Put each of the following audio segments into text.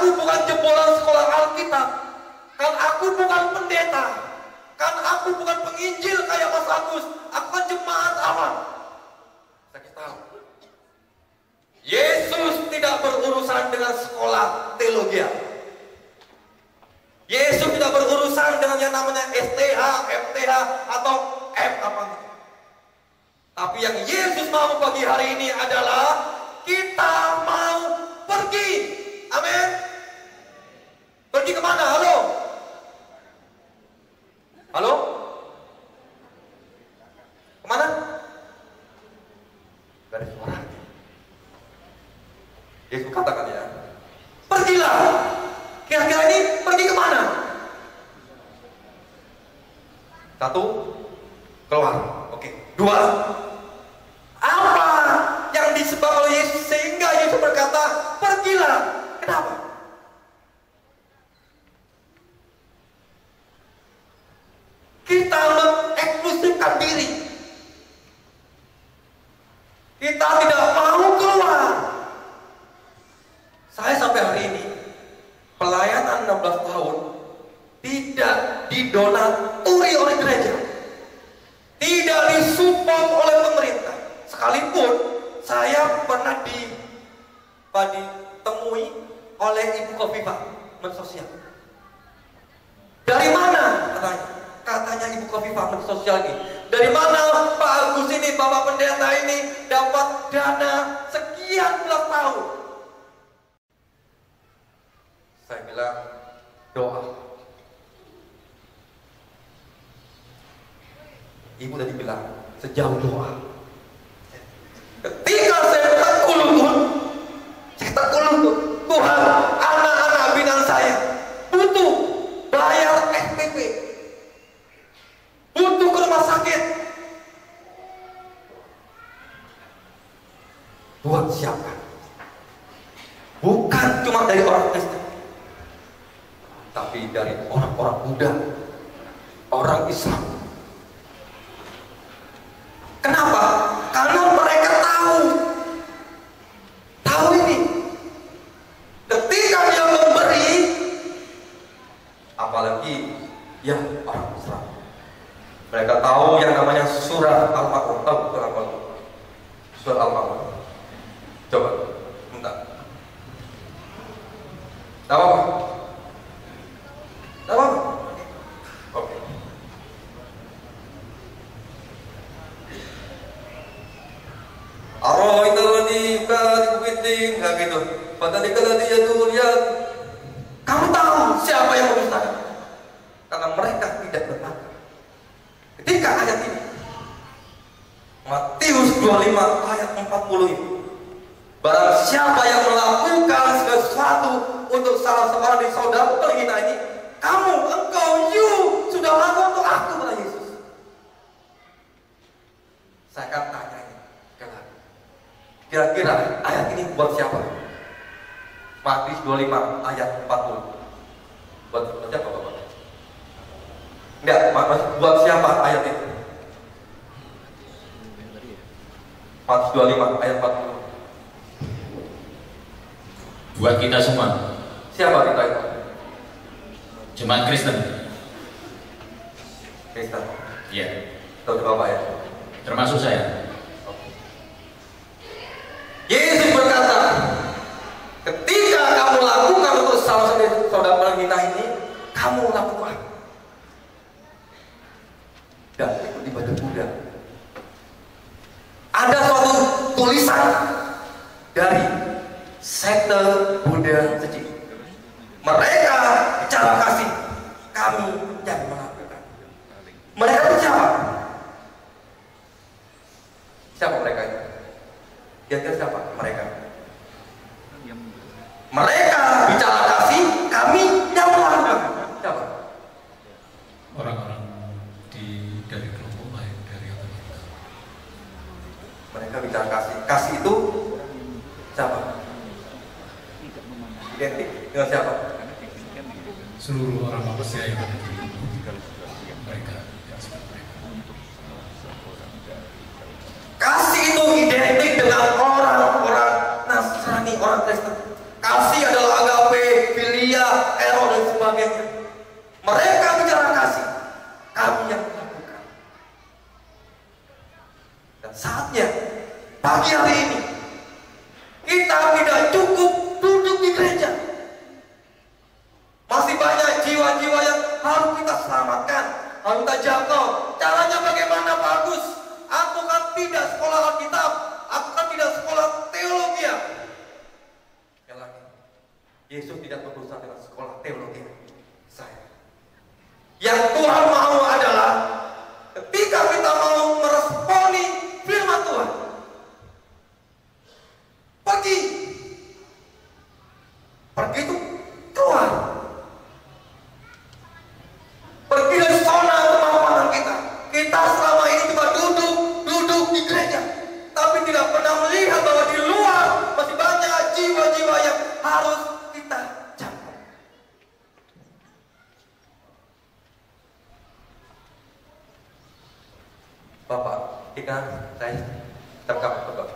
aku bukan jebolan sekolah Alkitab, kan aku bukan pendeta, kan aku bukan penginjil kayak Mas Agus, aku kan jemaat Allah. Saya kasih tahu, Yesus tidak berurusan dengan sekolah teologi. Yesus tidak berurusan dengan yang namanya STH, FTH, atau F apa gitu. Tapi yang Yesus mau pagi hari ini adalah kita mau pergi. Amin. Pergi kemana? Halo? Halo? Kemana? Gak ada suara. Yesus katakan ya, pergilah. Kira-kira ini pergi kemana? Satu, keluar. Oke. Dua, apa yang disebabkan oleh Yesus sehingga Yesus berkata, pergilah? Kenapa? Kita mengeksklusifkan diri. Kita tidak mau keluar. Saya sampai hari ini pelayanan 16 tahun tidak didonaturi oleh gereja, tidak disupport oleh pemerintah. Sekalipun saya pernah ditemui oleh Ibu Kofifa Mensosial. Dari mana katanya? Katanya Ibu Kofifa Mensosial ini, dari mana Pak Agus ini, Bapak Pendeta ini dapat dana sekian belas tahun? Saya bilang, doa. Ibu tadi bilang, sejauh doa. Ketika saya tekul lutut, Tuhan, anak-anak binaan saya butuh bayar SPP, butuh ke rumah sakit. Tuhan siapkan. Bukan cuma dari orang Kristen, tapi dari orang-orang muda, orang Islam. Kenapa? Karena mereka tahu ini. Ketika dia memberi, apalagi yang orang Islam, mereka tahu yang namanya surah Al-Ma'un. Tahu surah Al-Ma'un? Surah Al-Ma'un. Coba, bentar. Tahu apa? Tahu apa? Oke. Aroitalani kadibiting, nggak gitu. Padahal dia durian. Kamu tahu siapa yang mendustakan? Karena mereka tidak benar. Ketika ayat ini, Matius 25 ayat 40 ini, barang siapa yang melakukan sesuatu untuk salah seorang dari saudara terhina ini, engkau sudah lakukan untuk aku, kata Yesus. Saya akan tanya ini, kira-kira ayat ini buat siapa? Matius 25 ayat 40. Buat siapa, Bapak? Enggak, buat siapa ayat itu? Matius 25 ayat 40. Buat kita semua. Siapa kita itu? Jemaat Kristen. Kristen. Iya. Tahu Bapak ya? Termasuk saya. Yesus berkata, ketika kamu lakukan untuk salah satu saudara penghina ini, kamu lakukan. Dan ikut ibadah Buddha. Ada suatu tulisan dari sekte Buddha Seci. Mereka bicara kasih, kami yang melakukan. Mereka itu siapa? Siapa mereka itu? Kira-kira siapa mereka? Mereka bicara kasih, kami yang melakukan. Siapa? Orang-orang dari kelompok lain, dari Amerika. Mereka bicara kasih. Kasih itu siapa? Identik dengan siapa? Seluruh orang manusia yang ada di mereka, yang seperti mereka. Kasih itu identik dengan orang-orang Nasrani, orang Kristen. Kasih adalah agape, sebagainya. Mereka bicara kasih, kami yang melakukan. Dan saatnya pagi hari ini kita tidak cukup duduk di gereja. Masih banyak jiwa-jiwa yang harus kita selamatkan, harus kita jangkau. Caranya bagaimana, Pak Agus? Aku kan tidak sekolah Alkitab, aku kan tidak sekolah teologi. Sekali lagi, Yesus tidak berurusan dengan sekolah teologi saya. Yang Tuhan mau adalah ketika kita mau meresponi firman Tuhan, pergi itu keluar, pergi dari zona kemapanan kita. Kita selama ini cuma duduk di gereja, tapi tidak pernah melihat bahwa di luar masih banyak jiwa-jiwa yang harus kita jangkau. Bapak, ikan saya tangkap, Bapak.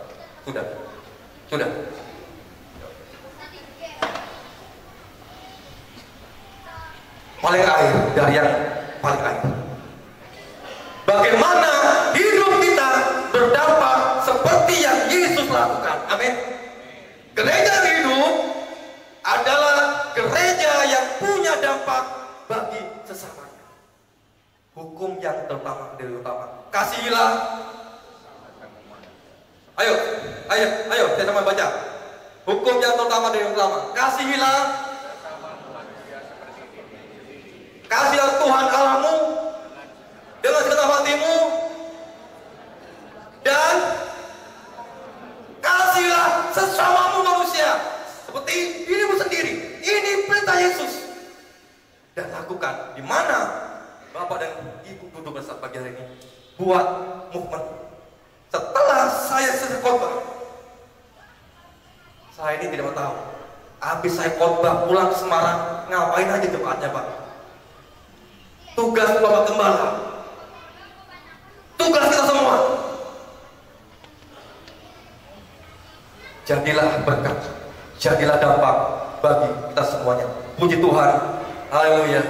Sudah. Paling akhir dari yang paling akhir. Bagaimana hidup kita berdampak seperti yang Yesus lakukan. Amin. Gereja hidup adalah gereja yang punya dampak bagi sesamanya. Hukum yang terutama dari utama. Kasihilah. Ayo, saya sama baca. Hukum yang terutama dari utama. Kasihilah Tuhan Allahmu dengan segenap hatimu, dan kasihlah sesamamu manusia seperti dirimu sendiri. Ini perintah Yesus. Dan lakukan di mana Bapak dan Ibu duduk bersama pagi hari ini. Buat movement. Setelah saya selesai khotbah, saya ini tidak tahu. Habis saya khotbah pulang ke Semarang, ngapain aja tempatnya, Pak? Tugas Bapak Gembala, tugas kita semua. Jadilah berkat, jadilah dampak bagi kita semuanya. Puji Tuhan, haleluya.